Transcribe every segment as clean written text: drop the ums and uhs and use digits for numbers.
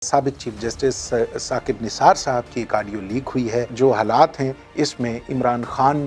साबिक chief justice Saqib Nisar साहब की एक ऑडियो लीक हुई है। जो हालात हैं इसमें इमरान खान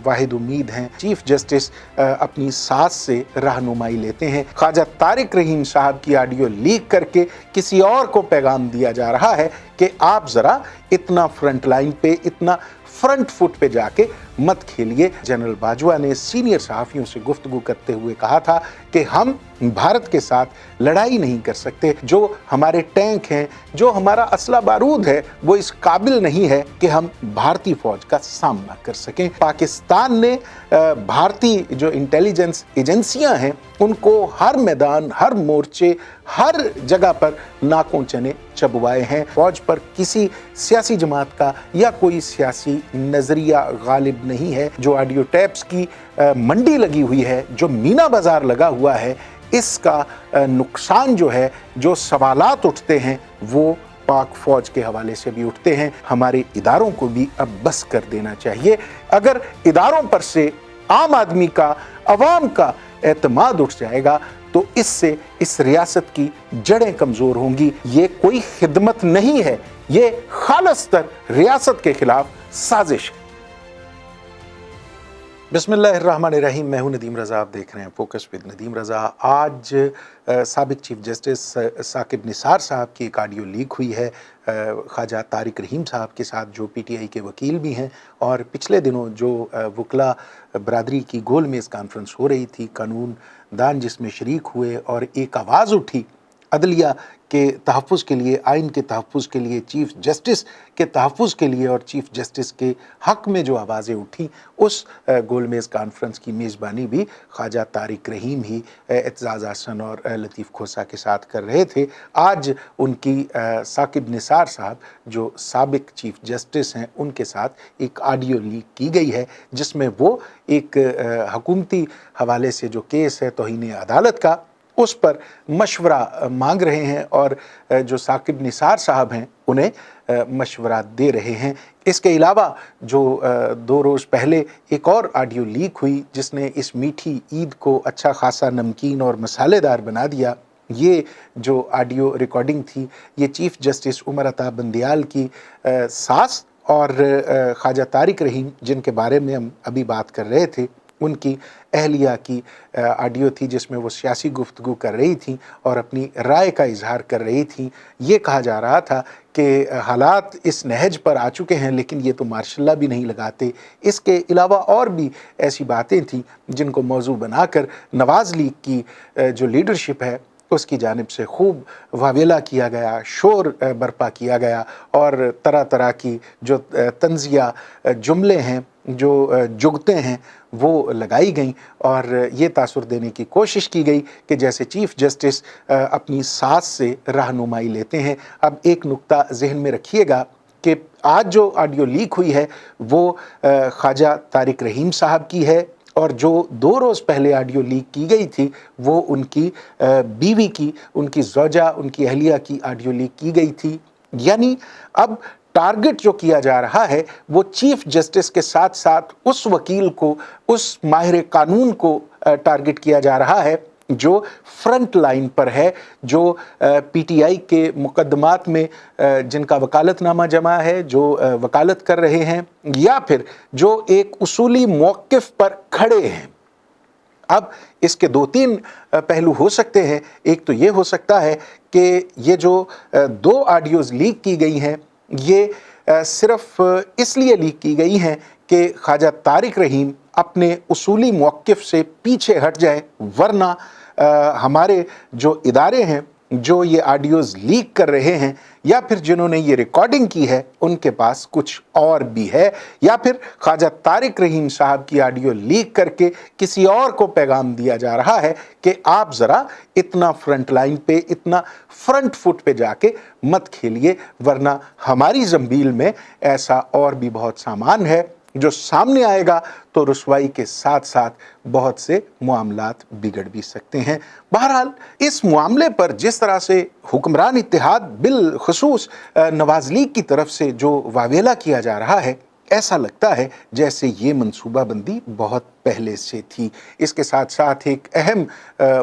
वाहिद उम्मीद हैं। चीफ जस्टिस अपनी सास से रहनुमाई लेते हैं। ख्वाजा तारिक रहीम साहब की ऑडियो लीक करके किसी और को पैगाम दिया जा रहा है कि आप ज़रा इतना फ्रंट लाइन पे, इतना फ्रंट फुट पे जाके मत खेलिए। जनरल बाजवा ने सीनियर सहाफ़ियों से गुफ्तगू करते हुए कहा था कि हम भारत के साथ लड़ाई नहीं कर सकते। जो हमारे टैंक हैं, जो हमारा असला बारूद है, वो इस काबिल नहीं है कि हम भारतीय फौज का सामना कर सकें। पाकिस्तान ने भारतीय जो इंटेलिजेंस एजेंसियां हैं उनको हर मैदान, हर मोर्चे, हर जगह पर नाकों चने चबवाए हैं। फौज पर किसी सियासी जमात का या कोई सियासी नजरिया गालिब नहीं है। जो ऑडियो टैप्स की मंडी लगी हुई है, जो मीना बाजार लगा हुआ है, इसका नुकसान जो है, जो सवालात उठते हैं वो पाक फौज के हवाले से भी उठते हैं। हमारे इदारों को भी अब बस कर देना चाहिए। अगर इदारों पर से आम आदमी का, अवाम का एतमाद उठ जाएगा तो इससे इस रियासत की जड़ें कमज़ोर होंगी। ये कोई खिदमत नहीं है, ये खालिस्तर रियासत के खिलाफ साजिश है। बिस्मिल्लाहिर्रहमानिर्रहीम। मैं हूं नदीम रज़ा, आप देख रहे हैं फोकस विद नदीम रज़ा। आज साबिक चीफ जस्टिस साकिब निसार साहब की एक ऑडियो लीक हुई है ख्वाजा तारिक रहीम साहब के साथ, जो पीटीआई के वकील भी हैं। और पिछले दिनों जो वकला बरादरी की गोल मेज़ कॉन्फ्रेंस हो रही थी, कानून दान जिसमें शरीक हुए और एक आवाज़ उठी अदलिया के तहफ़्फ़ुज़ के लिए, आइन के तहफ़्फ़ुज़ के लिए, चीफ़ जस्टिस के तहफ़्फ़ुज़ के लिए और चीफ़ जस्टिस के हक़ में जो आवाज़ें उठी, उस गोल मेज़ कॉन्फ्रेंस की मेज़बानी भी ख्वाजा तारिक रहीम ही एतजाज़ हसन और लतीफ़ खोसा के साथ कर रहे थे। आज उनकी साकिब निसार साहब जो साबिक चीफ़ जस्टिस हैं, उनके साथ एक ऑडियो लीक की गई है जिसमें वो एक हुकूमती हवाले से जो केस है तौहीन अदालत का, उस पर मशवरा मांग रहे हैं और जो साकिब निसार साहब हैं उन्हें मशवरा दे रहे हैं। इसके अलावा जो 2 रोज़ पहले एक और ऑडियो लीक हुई जिसने इस मीठी ईद को अच्छा खासा नमकीन और मसालेदार बना दिया। ये जो ऑडियो रिकॉर्डिंग थी, ये चीफ़ जस्टिस उमर अता बंदियाल की सास और ख्वाजा तारिक रहीम, जिनके बारे में हम अभी बात कर रहे थे, उनकी अहलिया की ऑडियो थी जिसमें वो सियासी गुफ्तगू कर रही थी और अपनी राय का इजहार कर रही थी। ये कहा जा रहा था कि हालात इस नहज पर आ चुके हैं लेकिन ये तो मार्शल्ला भी नहीं लगाते। इसके अलावा और भी ऐसी बातें थीं जिनको मौजू बनाकर नवाज़ लीग की जो लीडरशिप है उसकी जानिब से खूब वावेला किया गया, शोर बर्पा किया गया और तरह तरह की जो तंज़िया जुमले हैं, जो जुगतें हैं, वो लगाई गईं और ये तासुर देने की कोशिश की गई कि जैसे चीफ़ जस्टिस अपनी सास से रहनुमाई लेते हैं। अब एक नुक्ता ज़हन में रखिएगा कि आज जो ऑडियो लीक हुई है वो ख्वाजा तारिक रहीम साहब की है और जो 2 रोज़ पहले ऑडियो लीक की गई थी वो उनकी बीवी की, उनकी ज़ौजा, उनकी अहलिया की ऑडियो लीक की गई थी। यानी अब टारगेट जो किया जा रहा है वो चीफ जस्टिस के साथ साथ उस वकील को, उस माहिर कानून को टारगेट किया जा रहा है जो फ्रंट लाइन पर है, जो पीटीआई के मुकदमात में जिनका वकालतनामा जमा है, जो वकालत कर रहे हैं या फिर जो एक उसूली मौक़िफ़ पर खड़े हैं। अब इसके 2-3 पहलू हो सकते हैं। एक तो ये हो सकता है कि ये जो 2 ऑडियोज़ लीक की गई हैं ये सिर्फ इसलिए लीक की गई हैं कि ख्वाजा तारिक रहीम अपने उसूली मौक़िफ़ से पीछे हट जाए, वरना हमारे जो इदारे हैं जो ये ऑडियोज़ लीक कर रहे हैं या फिर जिन्होंने ये रिकॉर्डिंग की है उनके पास कुछ और भी है, या फिर ख्वाजा तारिक रहीम साहब की ऑडियो लीक करके किसी और को पैगाम दिया जा रहा है कि आप ज़रा इतना फ्रंट लाइन पे, इतना फ्रंट फुट पे जाके मत खेलिए, वरना हमारी ज़ंबील में ऐसा और भी बहुत सामान है जो सामने आएगा तो रुसवाई के साथ साथ बहुत से मामलात बिगड़ भी सकते हैं। बहरहाल इस मामले पर जिस तरह से हुक्मरान इत्तेहाद बिलखुसूस नवाज़ लीग की तरफ से जो वावेला किया जा रहा है, ऐसा लगता है जैसे ये मंसूबाबंदी बहुत पहले से थी। इसके साथ साथ एक अहम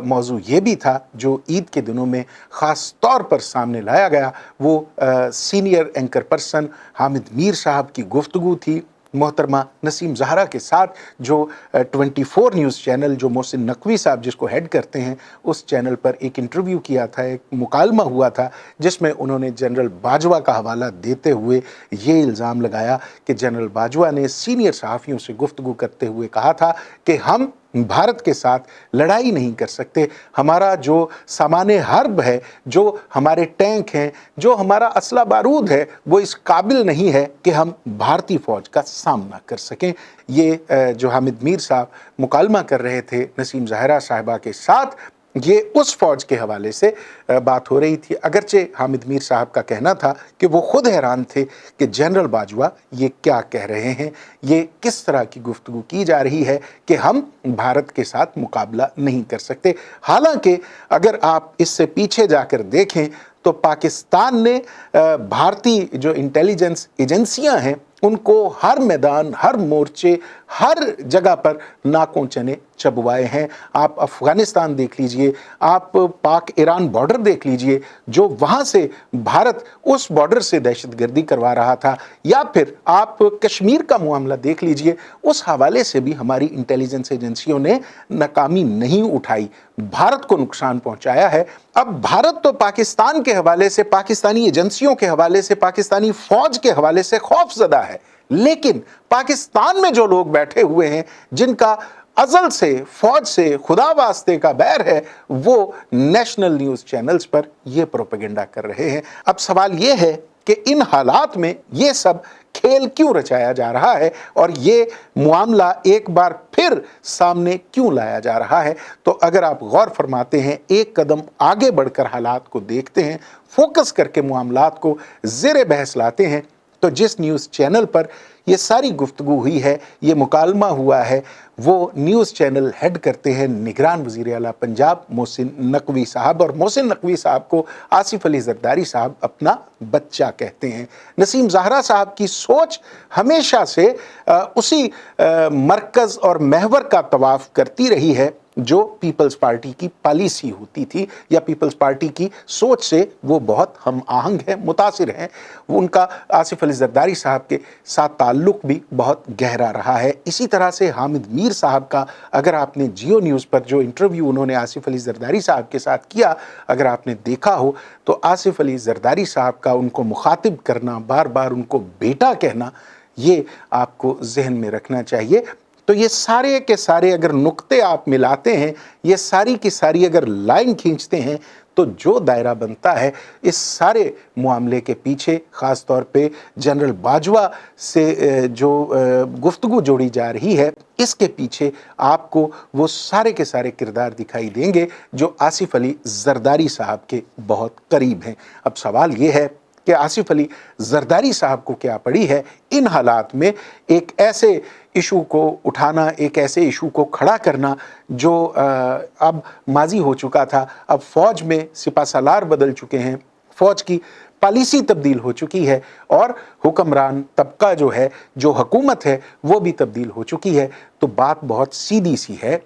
मौजू ये भी था जो ईद के दिनों में ख़ास तौर पर सामने लाया गया, वो senior anchor person Hamid Mir साहब की गुफ्तगू थी मोहतरमा नसीम ज़हरा के साथ, जो 24 न्यूज़ चैनल, जो मोहसिन नकवी साहब जिसको हेड करते हैं, उस चैनल पर एक इंटरव्यू किया था, एक मुकालमा हुआ था जिसमें उन्होंने जनरल बाजवा का हवाला देते हुए ये इल्ज़ाम लगाया कि जनरल बाजवा ने सीनियर सहाफ़ियों से गुफ्तगू करते हुए कहा था कि हम भारत के साथ लड़ाई नहीं कर सकते, हमारा जो सामाने हर्ब है, जो हमारे टैंक हैं, जो हमारा असला बारूद है, वो इस काबिल नहीं है कि हम भारतीय फ़ौज का सामना कर सकें। ये जो हामिद मीर साहब मुकालमा कर रहे थे नसीम ज़हरा साहिबा के साथ, ये उस फ़ौज के हवाले से बात हो रही थी। अगरचे हामिद मीर साहब का कहना था कि वो खुद हैरान थे कि जनरल बाजवा ये क्या कह रहे हैं, ये किस तरह की गुफ्तगू की जा रही है कि हम भारत के साथ मुकाबला नहीं कर सकते। हालांकि अगर आप इससे पीछे जाकर देखें तो पाकिस्तान ने भारतीय जो इंटेलिजेंस एजेंसियां हैं उनको हर मैदान, हर मोर्चे, हर जगह पर नाकों चने चबवाए हैं। आप अफ़गानिस्तान देख लीजिए, आप पाक ईरान बॉर्डर देख लीजिए, जो वहाँ से भारत उस बॉर्डर से दहशतगर्दी करवा रहा था, या फिर आप कश्मीर का मामला देख लीजिए, उस हवाले से भी हमारी इंटेलिजेंस एजेंसियों ने नाकामी नहीं उठाई, भारत को नुकसान पहुंचाया है। अब भारत तो पाकिस्तान के हवाले से, पाकिस्तानी एजेंसियों के हवाले से, पाकिस्तानी फौज के हवाले से खौफजदा है, लेकिन पाकिस्तान में जो लोग बैठे हुए हैं जिनका अज़ल से फौज से खुदा वास्ते का बैर है, वो नेशनल न्यूज़ चैनल्स पर ये प्रोपेगेंडा कर रहे हैं। अब सवाल ये है कि इन हालात में ये सब खेल क्यों रचाया जा रहा है और ये मामला एक बार फिर सामने क्यों लाया जा रहा है। तो अगर आप गौर फरमाते हैं, एक कदम आगे बढ़कर हालात को देखते हैं, फोकस करके मामलात को ज़ेरे बहस लाते हैं, तो जिस न्यूज़ चैनल पर ये सारी गुफ्तगू हुई है, ये मुकालमा हुआ है, वो न्यूज़ चैनल हेड करते हैं निगरान वज़ीर आला पंजाब मोहसिन नकवी साहब, और मोहसिन नकवी साहब को आसिफ अली ज़रदारी साहब अपना बच्चा कहते हैं। नसीम ज़हरा साहब की सोच हमेशा से उसी मरकज़ और महवर का तवाफ़ करती रही है जो पीपल्स पार्टी की पॉलिसी होती थी, या पीपल्स पार्टी की सोच से वो बहुत हम आहंग हैं, मुतासिर हैं। उनका आसिफ अली ज़रदारी साहब के साथ ताल्लुक़ भी बहुत गहरा रहा है। इसी तरह से हामिद मीर साहब का, अगर आपने जियो न्यूज़ पर जो इंटरव्यू उन्होंने आसिफ अली ज़रदारी साहब के साथ किया, अगर आपने देखा हो, तो आसिफ अली ज़रदारी साहब का उनको मुखातिब करना, बार बार उनको बेटा कहना, ये आपको जहन में रखना चाहिए। तो ये सारे के सारे अगर नुक्ते आप मिलाते हैं, ये सारी की सारी अगर लाइन खींचते हैं, तो जो दायरा बनता है इस सारे मामले के पीछे, ख़ास तौर पे जनरल बाजवा से जो गुफ्तगू जोड़ी जा रही है, इसके पीछे आपको वो सारे के सारे किरदार दिखाई देंगे जो आसिफ अली ज़रदारी साहब के बहुत करीब हैं। अब सवाल ये है कि आसिफ अली ज़रदारी साहब को क्या पड़ी है इन हालात में एक ऐसे इशू को उठाना, एक ऐसे इशू को खड़ा करना जो अब माजी हो चुका था। अब फ़ौज में सिपा सालार बदल चुके हैं, फ़ौज की पॉलिसी तब्दील हो चुकी है, और हुक्मरान तबका जो है, जो हुकूमत है, वो भी तब्दील हो चुकी है। तो बात बहुत सीधी सी है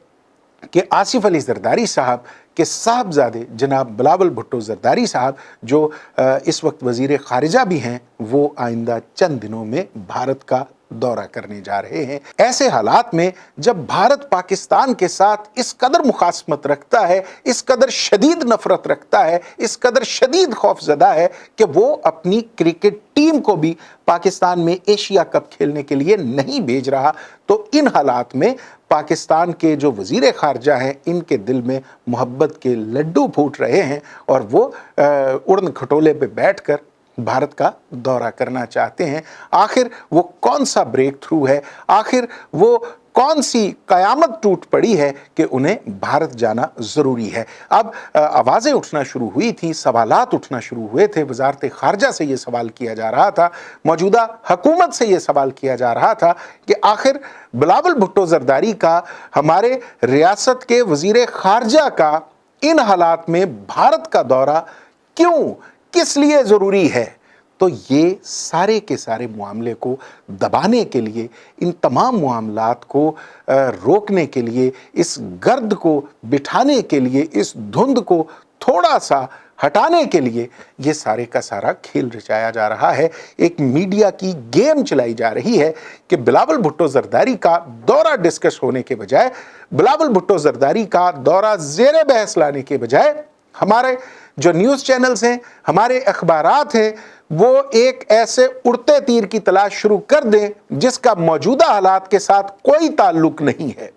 कि आसिफ अली ज़रदारी साहब के साहबजादे जनाब बिलावल भुट्टो ज़रदारी साहब, जो इस वक्त वज़ीर ख़ारिजा भी हैं, वो आइंदा चंद दिनों में भारत का दौरा करने जा रहे हैं। ऐसे हालात में जब भारत पाकिस्तान के साथ इस कदर मुखासमत रखता है, इस कदर शदीद नफरत रखता है, इस कदर शदीद खौफजदा है कि वो अपनी क्रिकेट टीम को भी पाकिस्तान में एशिया कप खेलने के लिए नहीं भेज रहा, तो इन हालात में पाकिस्तान के जो वज़ीर ख़ारजा हैं, इनके दिल में मोहब्बत के लड्डू फूट रहे हैं और वो उड़न खटोले पे बैठकर भारत का दौरा करना चाहते हैं। आखिर वो कौन सा ब्रेक थ्रू है, आखिर वो कौन सी क़यामत टूट पड़ी है कि उन्हें भारत जाना ज़रूरी है। अब आवाज़ें उठना शुरू हुई थी, सवालात उठना शुरू हुए थे। वज़ारत ख़ारजा से ये सवाल किया जा रहा था, मौजूदा हुकूमत से ये सवाल किया जा रहा था कि आखिर बिलावल भुट्टो ज़रदारी का, हमारे रियासत के वज़ीर ख़ारजा का इन हालात में भारत का दौरा क्यों, किस लिए ज़रूरी है। तो ये सारे के सारे मामले को दबाने के लिए, इन तमाम मामलात को रोकने के लिए, इस गर्द को बिठाने के लिए, इस धुंध को थोड़ा सा हटाने के लिए ये सारे का सारा खेल रचाया जा रहा है। एक मीडिया की गेम चलाई जा रही है कि बिलावल भुट्टो जरदारी का दौरा डिस्कस होने के बजाय, बिलावल भुट्टो जरदारी का दौरा ज़ेरे बहस लाने के बजाय हमारे जो न्यूज़ चैनल्स हैं, हमारे अखबारात हैं, वो एक ऐसे उड़ते तीर की तलाश शुरू कर दें जिसका मौजूदा हालात के साथ कोई ताल्लुक नहीं है।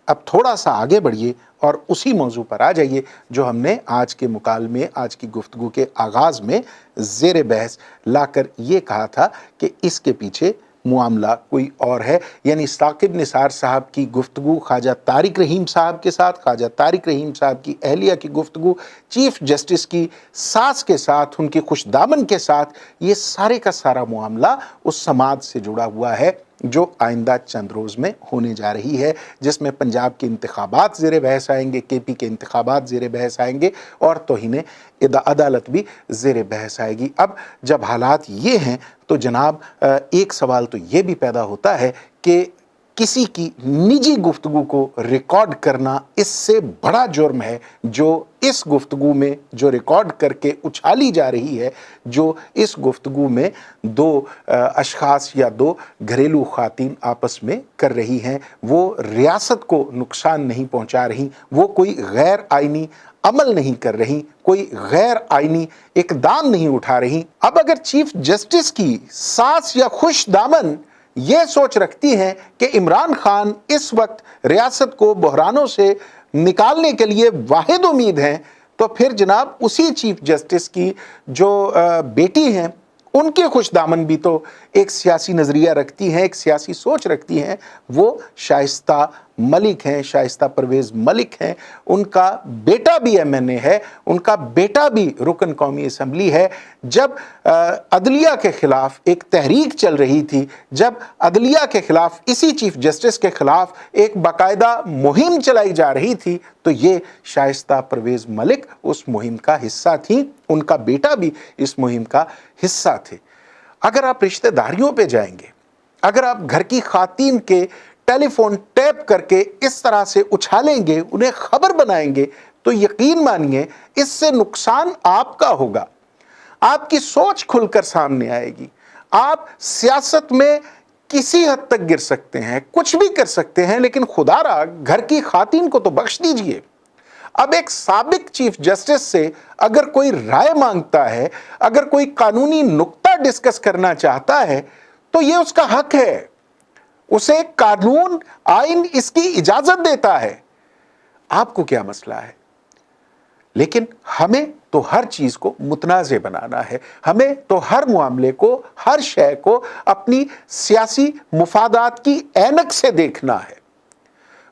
अब थोड़ा सा आगे बढ़िए और उसी मौजू पर आ जाइए जो हमने आज के मुकालमे, आज की गुफ्तगू के आगाज़ में ज़ेरे बहस लाकर ये कहा था कि इसके पीछे मामला कोई और है, यानी साकिब निसार साहब की गुफ्तगू ख्वाजा तारिक रहीम साहब के साथ, ख्वाजा तारिक रहीम साहब की अहलिया की गुफ्तगू चीफ जस्टिस की सास के साथ, उनकी खुशदामन के साथ, ये सारे का सारा मामला उस समाज से जुड़ा हुआ है जो आइंदा चंद रोज़ में होने जा रही है, जिसमें पंजाब के इंतखाबात ज़ेरे बहस आएंगे, केपी के इंतखाबात ज़ेरे बहस आएंगे और तौहीन अदालत भी ज़ेरे बहस आएगी। अब जब हालात ये हैं तो जनाब एक सवाल तो ये भी पैदा होता है कि किसी की निजी गुफ्तगू को रिकॉर्ड करना इससे बड़ा जुर्म है जो इस गुफ्तगू में जो रिकॉर्ड करके उछाली जा रही है, जो इस गुफ्तगू में दो अशखास या दो घरेलू ख़ातीन आपस में कर रही हैं। वो रियासत को नुकसान नहीं पहुंचा रही, वो कोई गैर आइनी अमल नहीं कर रही, कोई गैर आइनी इक़दाम नहीं उठा रही। अब अगर चीफ जस्टिस की सास या खुश दामन ये सोच रखती हैं कि इमरान खान इस वक्त रियासत को बहरानों से निकालने के लिए वाहिद उम्मीद हैं, तो फिर जनाब उसी चीफ जस्टिस की जो बेटी हैं उनके खुशदामन भी तो एक सियासी नज़रिया रखती हैं, एक सियासी सोच रखती हैं। वो शाइस्ता मलिक हैं, शाइस्ता परवेज़ मलिक हैं, उनका बेटा भी MNA है, उनका बेटा भी रुकन कौमी असम्बली है। जब अदलिया के ख़िलाफ़ एक तहरीक चल रही थी, जब अदलिया के ख़िलाफ़ इसी चीफ जस्टिस के ख़िलाफ़ एक बाकायदा मुहिम चलाई जा रही थी, तो ये शाइस्ता परवेज़ मलिक उस मुहिम का हिस्सा थी, उनका बेटा भी इस मुहिम का हिस्सा थे। अगर आप रिश्तेदारियों पे जाएंगे, अगर आप घर की खातीन के टेलीफोन टैप करके इस तरह से उछालेंगे, उन्हें खबर बनाएंगे, तो यकीन मानिए इससे नुकसान आपका होगा। आपकी सोच खुलकर सामने आएगी। आप सियासत में किसी हद तक गिर सकते हैं, कुछ भी कर सकते हैं, लेकिन खुदारा घर की खातीन को तो बख्श दीजिए। अब एक साबिक चीफ जस्टिस से अगर कोई राय मांगता है, अगर कोई कानूनी नुक्ता डिस्कस करना चाहता है, तो ये उसका हक है, उसे कानून आइन इसकी इजाजत देता है। आपको क्या मसला है? लेकिन हमें तो हर चीज को मुतनाज़े बनाना है, हमें तो हर मामले को, हर शय को अपनी सियासी मुफादात की ऐनक से देखना है।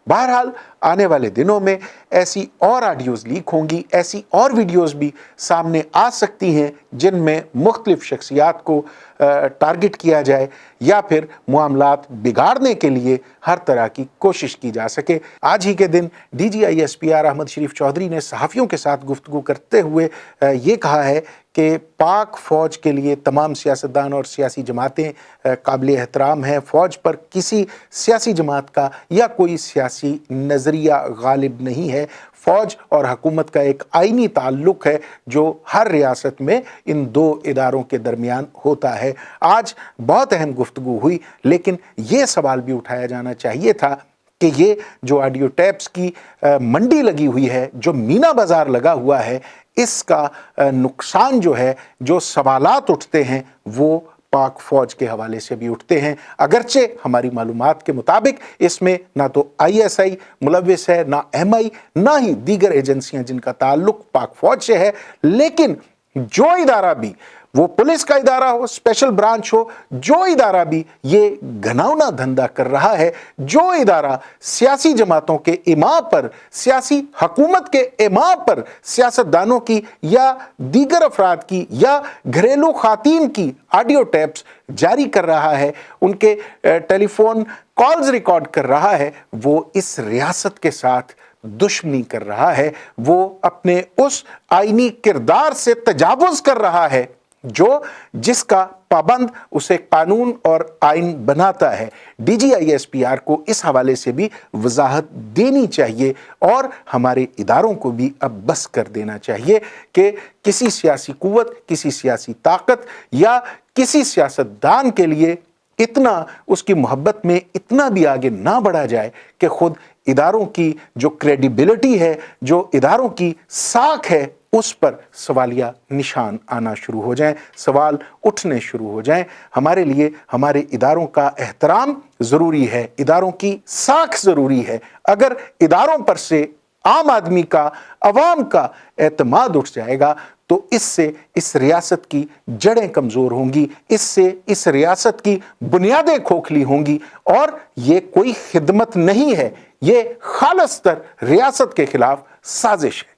बहरहाल आने वाले दिनों में ऐसी और ऑडियोज़ लीक होंगी, ऐसी और वीडियोज़ भी सामने आ सकती हैं जिनमें मुख्तलिफ शख्सियात को टारगेट किया जाए या फिर मामलात बिगाड़ने के लिए हर तरह की कोशिश की जा सके। आज ही के दिन DGI-SPR अहमद शरीफ चौधरी ने सहाफ़ियों के साथ गुफ्तगू करते हुए ये कहा है कि पाक फ़ौज के लिए तमाम सियासतदान और सियासी जमातें काबिल एहतराम हैं। फ़ौज पर किसी सियासी जमात का या कोई सियासी नज़रिया गालिब नहीं है। फ़ौज और हुकूमत का एक आइनी ताल्लुक़ है जो हर रियासत में इन दो इदारों के दरमियान होता है। आज बहुत अहम गुफ्तगू हुई, लेकिन ये सवाल भी उठाया जाना चाहिए था कि ये जो ऑडियो टैप्स की मंडी लगी हुई है, जो मीना बाज़ार लगा हुआ है, इसका नुकसान जो है, जो सवालात उठते हैं, वो पाक फ़ौज के हवाले से भी उठते हैं। अगरचे हमारी मालूमात के मुताबिक इसमें ना तो ISI मुलव्विस है, ना MI, ना ही दीगर एजेंसियां जिनका ताल्लुक पाक फ़ौज से है, लेकिन जो इदारा भी, वो पुलिस का इदारा हो, स्पेशल ब्रांच हो, जो इदारा भी ये घिनौना धंधा कर रहा है, जो इदारा सियासी जमातों के इमाम पर, सियासी हुकूमत के इमाम पर, सियासतदानों की या दीगर अफराद की या घरेलू खातीन की ऑडियो टैप्स जारी कर रहा है, उनके टेलीफोन कॉल्स रिकॉर्ड कर रहा है, वो इस रियासत के साथ दुश्मनी कर रहा है। वो अपने उस आईनी किरदार से तजावुज़ कर रहा है जो जिसका पाबंद उसे कानून और आइन बनाता है। DGISPR को इस हवाले से भी वजाहत देनी चाहिए और हमारे इदारों को भी अब बस कर देना चाहिए कि किसी सियासी कुव्वत, किसी सियासी ताकत या किसी सियासतदान के लिए इतना उसकी मोहब्बत में इतना भी आगे ना बढ़ा जाए कि खुद इदारों की जो क्रेडिबिलिटी है, जो इदारों की साख है, उस पर सवालिया निशान आना शुरू हो जाएं, सवाल उठने शुरू हो जाएं। हमारे लिए हमारे इदारों का एहतराम ज़रूरी है, इदारों की साख ज़रूरी है। अगर इदारों पर से आम आदमी का, अवाम का एतमाद उठ जाएगा तो इससे इस रियासत की जड़ें कमज़ोर होंगी, इससे इस रियासत की बुनियादें खोखली होंगी और ये कोई खिदमत नहीं है, ये खालसतर रियासत के खिलाफ साजिश है।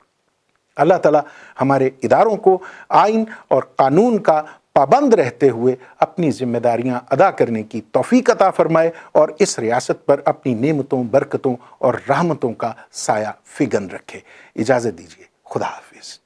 अल्लाह ताला हमारे इदारों को आइन और कानून का पाबंद रहते हुए अपनी जिम्मेदारियां अदा करने की तौफीक अता फरमाए और इस रियासत पर अपनी नेमतों, बरकतों और रहमतों का साया फिगन रखे। इजाज़त दीजिए, खुदा हाफिज़।